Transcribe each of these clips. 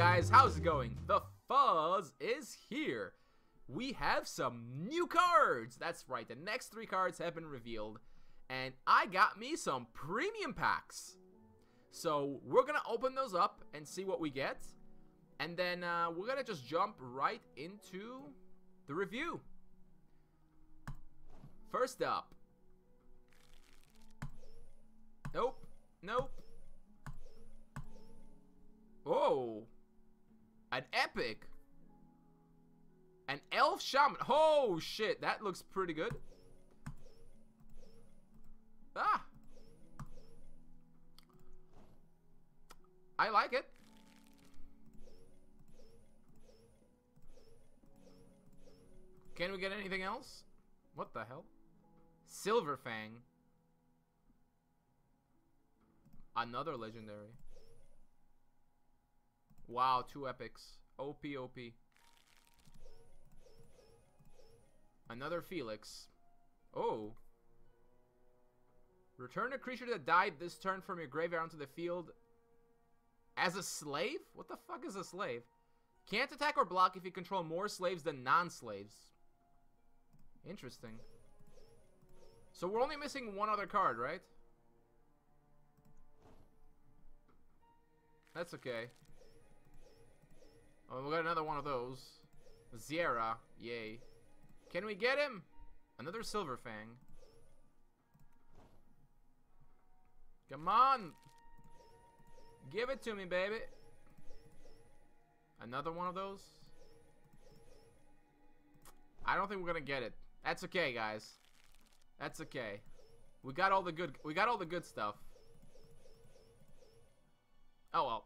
guys, how's it going? The Fuzz is here. We have some new cards. That's right, the next 3 cards have been revealed. And I got me some premium packs. So we're gonna open those up and see what we get. And then we're gonna just jump right into the review. First up. Nope. Nope. Oh. An epic. An elf shaman. Oh shit, that looks pretty good. Ah. I like it. Can we get anything else? What the hell? Silver Fang. Another legendary. Wow, 2 epics. OP, OP. Another Felix. Oh. Return a creature that died this turn from your graveyard onto the field as a slave? What the fuck is a slave? Can't attack or block if you control more slaves than non-slaves. Interesting. So we're only missing 1 other card, right? That's okay. Oh, we got another one of those. Zierra. Yay. Can we get him? Another Silver Fang. Come on. Give it to me, baby. Another one of those. I don't think we're gonna get it. That's okay, guys. That's okay. We got all the good stuff. Oh well.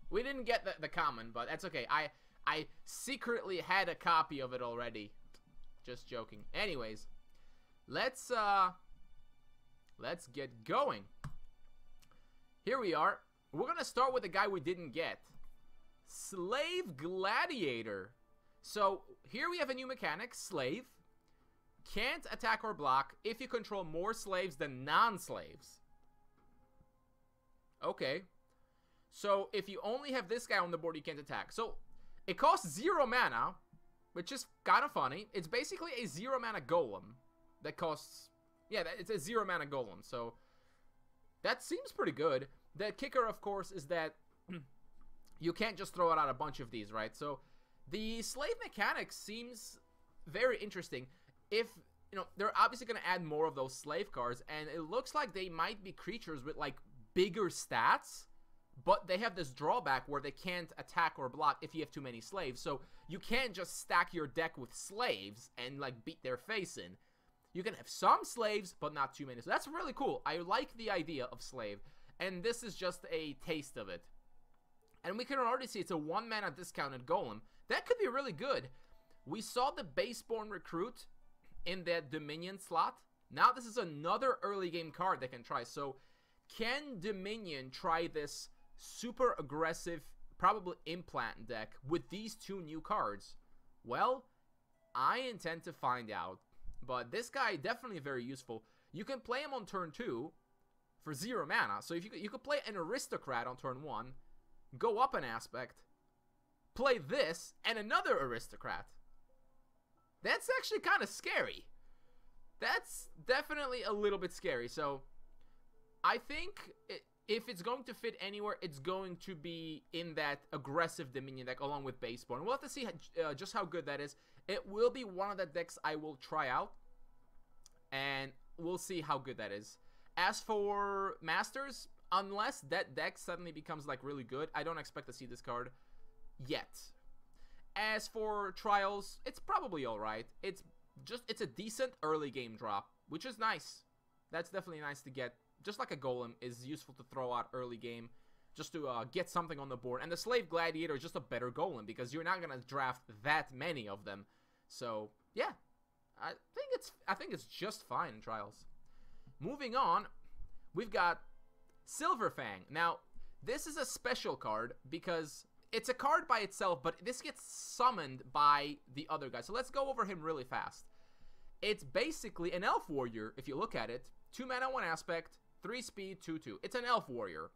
We didn't get the common, but that's okay. I secretly had a copy of it already. Just joking. Anyways, let's get going. Here we are. We're gonna start with the guy we didn't get. Slave Gladiator. So here we have a new mechanic, Slave. Can't attack or block if you control more slaves than non-slaves. Okay. So if you only have this guy on the board, you can't attack. So it costs 0 mana, which is kind of funny. It's basically a 0 mana golem that costs... Yeah, it's a 0 mana golem. So that seems pretty good. The kicker, of course, is that you can't just throw out a bunch of these, right? So the slave mechanic seems very interesting. If, you know, they're obviously going to add more of those slave cards, and it looks like they might be creatures with, like, bigger stats, but they have this drawback where they can't attack or block if you have too many slaves. So you can't just stack your deck with slaves and, like, beat their face in. You can have some slaves, but not too many. So that's really cool. I like the idea of slave, and this is just a taste of it. And we can already see it's a 1 mana discounted golem. That could be really good. We saw the Baseborn Recruit in that Dominion slot. Now this is another early game card they can try. So can Dominion try this super aggressive, probably implant deck with these 2 new cards? Well, I intend to find out. But this guy definitely very useful. You can play him on turn 2 for 0 mana. So if you could play an Aristocrat on turn 1, go up an aspect, play this, and another Aristocrat. That's actually kind of scary. That's definitely a little bit scary. So I think if it's going to fit anywhere, it's going to be in that aggressive Dominion deck along with Baseborn. We'll have to see just how good that is. It will be one of the decks I will try out, and we'll see how good that is. As for Masters, unless that deck suddenly becomes, like, really good, I don't expect to see this card yet. As for Trials, it's probably alright. It's a decent early game drop, which is nice. That's definitely nice to get. Just like a golem is useful to throw out early game, just to get something on the board. And the Slave Gladiator is just a better golem, because you're not gonna draft that many of them. So yeah, I think it's just fine in Trials. Moving on, we've got Silver Fang. Now this is a special card because it's a card by itself, but this gets summoned by the other guy. So let's go over him really fast. It's basically an elf warrior, if you look at it. 2 mana, 1 aspect, 3 speed, 2/2. It's an elf warrior.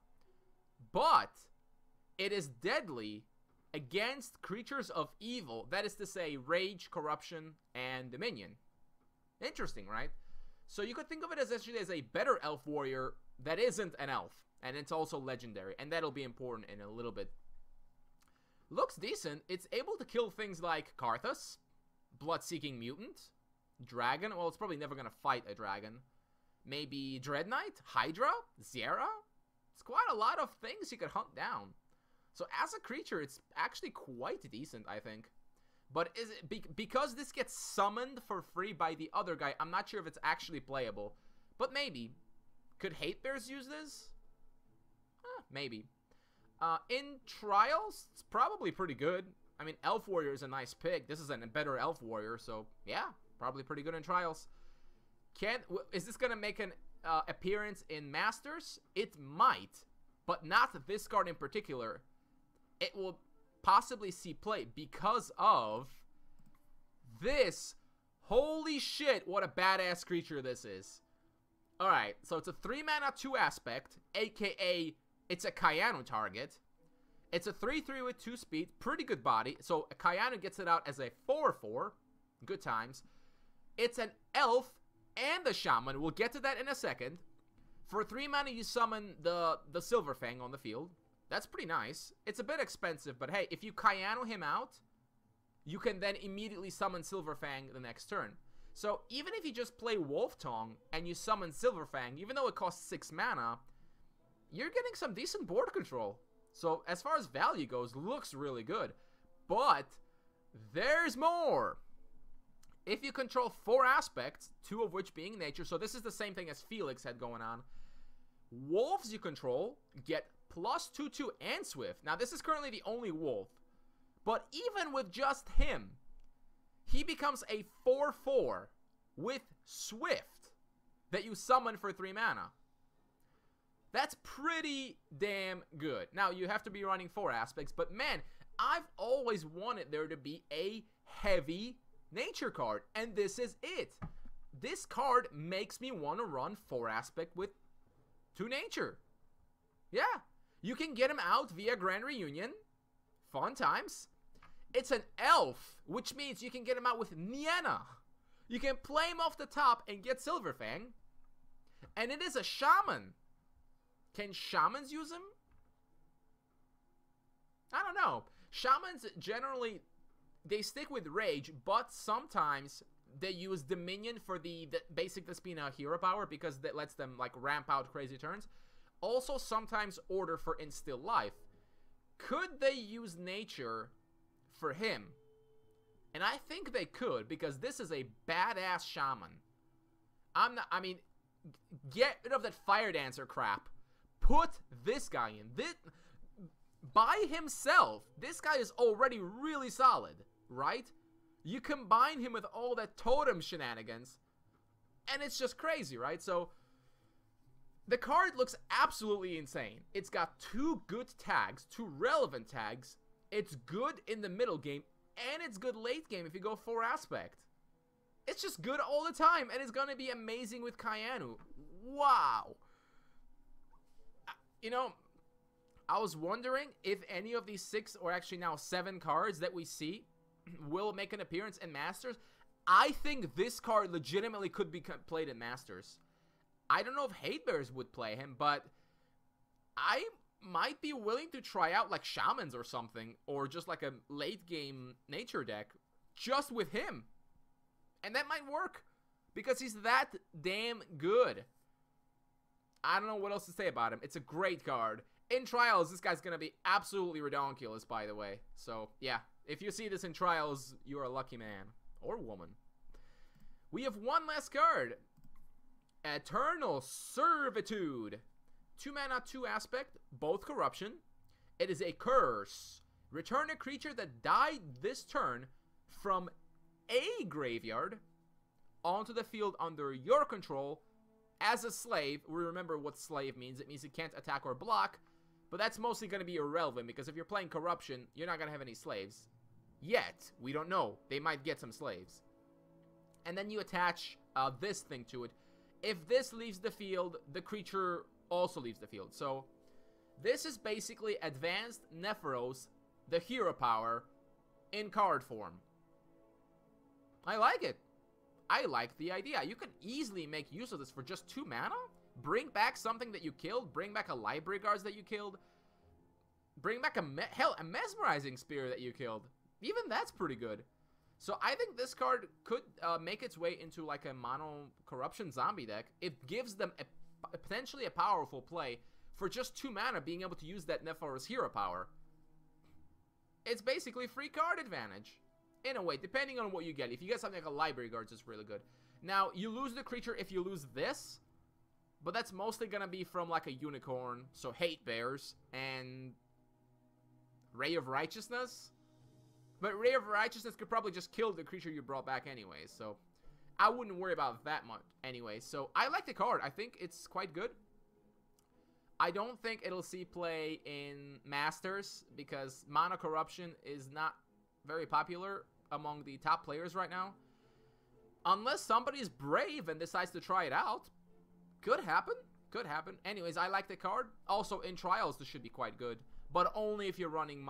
But it is deadly against creatures of evil. That is to say, rage, corruption, and dominion. Interesting, right? So you could think of it as actually as a better elf warrior that isn't an elf. And it's also legendary. And that'll be important in a little bit. Looks decent. It's able to kill things like Karthus, Blood-Seeking Mutant, Dragon. Well, it's probably never going to fight a dragon. Maybe Dread Knight, Hydra, Zera. It's quite a lot of things you could hunt down. So as a creature, it's actually quite decent, I think. But is it because this gets summoned for free by the other guy, I'm not sure if it's actually playable. But maybe. Could Hate Bears use this? Maybe. In Trials, it's probably pretty good. I mean, Elf Warrior is a nice pick. This is a better Elf Warrior, so yeah, probably pretty good in Trials. Is this going to make an appearance in Masters? It might, but not this card in particular. It will possibly see play because of this. Holy shit, what a badass creature this is. Alright, so it's a 3-mana 2 aspect, aka it's a Kayanu target. It's a 3/3 with 2 speed, pretty good body. So Kayanu gets it out as a 4/4, good times. It's an elf and a shaman. We'll get to that in a second. For 3 mana, you summon the Silver Fang on the field. That's pretty nice. It's a bit expensive, but hey, if you Kayanu him out, you can then immediately summon Silver Fang the next turn. So even if you just play Wolf Tongue and you summon Silver Fang, even though it costs 6 mana, you're getting some decent board control. So as far as value goes, looks really good. But there's more. If you control 4 aspects, 2 of which being nature, so this is the same thing as Felix had going on. Wolves you control get +2/2 and Swift. Now this is currently the only wolf. But even with just him, he becomes a 4/4 with Swift that you summon for 3 mana. That's pretty damn good. Now, you have to be running 4 aspects, but man, I've always wanted there to be a heavy nature card, and this is it. This card makes me want to run 4 aspect with 2 nature. Yeah, you can get him out via Grand Reunion. Fun times. It's an elf, which means you can get him out with Nienna. You can play him off the top and get Silverfang. And it is a shaman. Can shamans use him? I don't know. Shamans generally, they stick with rage, but sometimes they use Dominion for the basic Despina hero power because that lets them like ramp out crazy turns. Also sometimes order for Instill Life. Could they use nature for him? And I think they could, because this is a badass shaman. I mean, get rid of that Fire Dancer crap. Put this guy in. By himself, this guy is already really solid, right? You combine him with all that totem shenanigans, and it's just crazy, right? So, the card looks absolutely insane. It's got 2 good tags, 2 relevant tags. It's good in the middle game, and it's good late game if you go 4 aspect. It's just good all the time, and it's gonna be amazing with Kayanu. Wow. You know, I was wondering if any of these 6, or actually now 7 cards that we see will make an appearance in Masters. I think this card legitimately could be played in Masters. I don't know if Hate Bears would play him, but I might be willing to try out like Shamans or something, or just like a late game nature deck just with him. And that might work because he's that damn good. I don't know what else to say about him. It's a great card. In Trials, this guy's going to be absolutely redonkulous, by the way. So, yeah. If you see this in Trials, you're a lucky man. Or woman. We have one last card. Eternal Servitude. 2 mana, 2 aspect, both corruption. It is a curse. Return a creature that died this turn from a graveyard onto the field under your control as a slave. We remember what slave means. It means it can't attack or block, but that's mostly going to be irrelevant because if you're playing corruption, you're not going to have any slaves. Yet. We don't know. They might get some slaves. And then you attach this thing to it. If this leaves the field, the creature also leaves the field. So this is basically advanced Nephiros the hero power in card form. I like it. I like the idea. You can easily make use of this for just 2 mana. Bring back something that you killed. Bring back a library guards that you killed. Bring back a mesmerizing spear that you killed. Even that's pretty good. So I think this card could make its way into like a mono corruption zombie deck. It gives them potentially a powerful play for just 2 mana, being able to use that Nephara's hero power. It's basically free card advantage. In a way, depending on what you get. If you get something like a library guards, it's really good. Now, you lose the creature if you lose this. But that's mostly going to be from like a unicorn. So hate bears and Ray of Righteousness. But Ray of Righteousness could probably just kill the creature you brought back anyway. So I wouldn't worry about that much anyway. So I like the card. I think it's quite good. I don't think it'll see play in Masters because Mono Corruption is not very popular among the top players right now. Unless somebody's brave and decides to try it out. Could happen. Could happen. Anyways, I like the card. Also, in Trials, this should be quite good. But only if you're running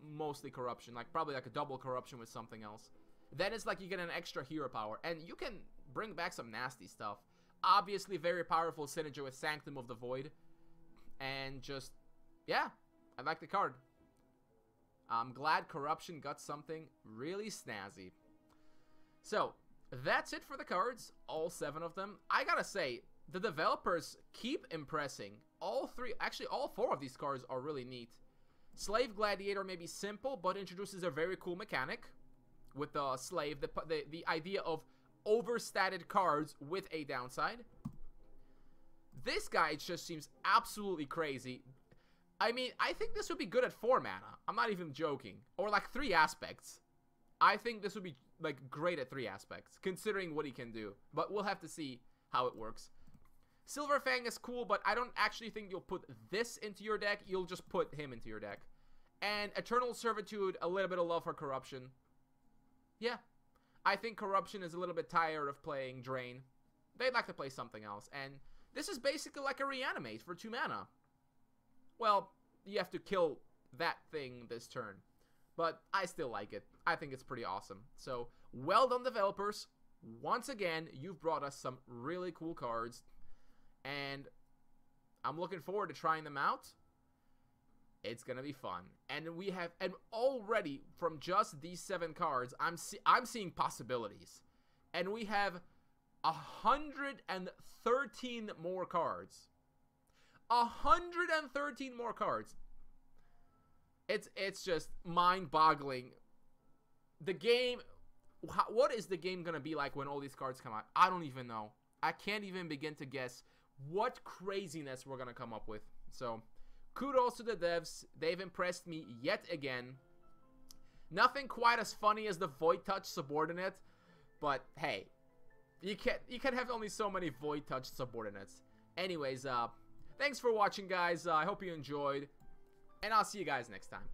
mostly Corruption. Like, probably like a double Corruption with something else. Then it's like you get an extra hero power. And you can bring back some nasty stuff. Obviously, very powerful synergy with Sanctum of the Void. And just, yeah, I like the card. I'm glad Corruption got something really snazzy. So, that's it for the cards. All 7 of them. I gotta say, the developers keep impressing. All 4 of these cards are really neat. Slave Gladiator may be simple, but introduces a very cool mechanic. With the Slave, the idea of overstated cards with a downside. This guy just seems absolutely crazy. I mean, I think this would be good at 4 mana. I'm not even joking. Or like 3 aspects. I think this would be like great at 3 aspects, considering what he can do. But we'll have to see how it works. Silverfang is cool, but I don't actually think you'll put this into your deck. You'll just put him into your deck. And Eternal Servitude, a little bit of love for Corruption. Yeah. I think Corruption is a little bit tired of playing Drain. They'd like to play something else. And this is basically like a Reanimate for 2 mana. Well, you have to kill that thing this turn. But I still like it. I think it's pretty awesome. So, well done, developers. Once again, you've brought us some really cool cards. And I'm looking forward to trying them out. It's going to be fun. And we have, and already from just these 7 cards, I'm seeing possibilities. And we have 113 more cards. 113 more cards. It's just mind-boggling. The game, what is the game gonna be like when all these cards come out? I don't even know. I can't even begin to guess what craziness we're gonna come up with. So, kudos to the devs. They've impressed me yet again. Nothing quite as funny as the Void Touch subordinate, but hey, you can have only so many Void Touch subordinates. Anyways, thanks for watching, guys. I hope you enjoyed, and I'll see you guys next time.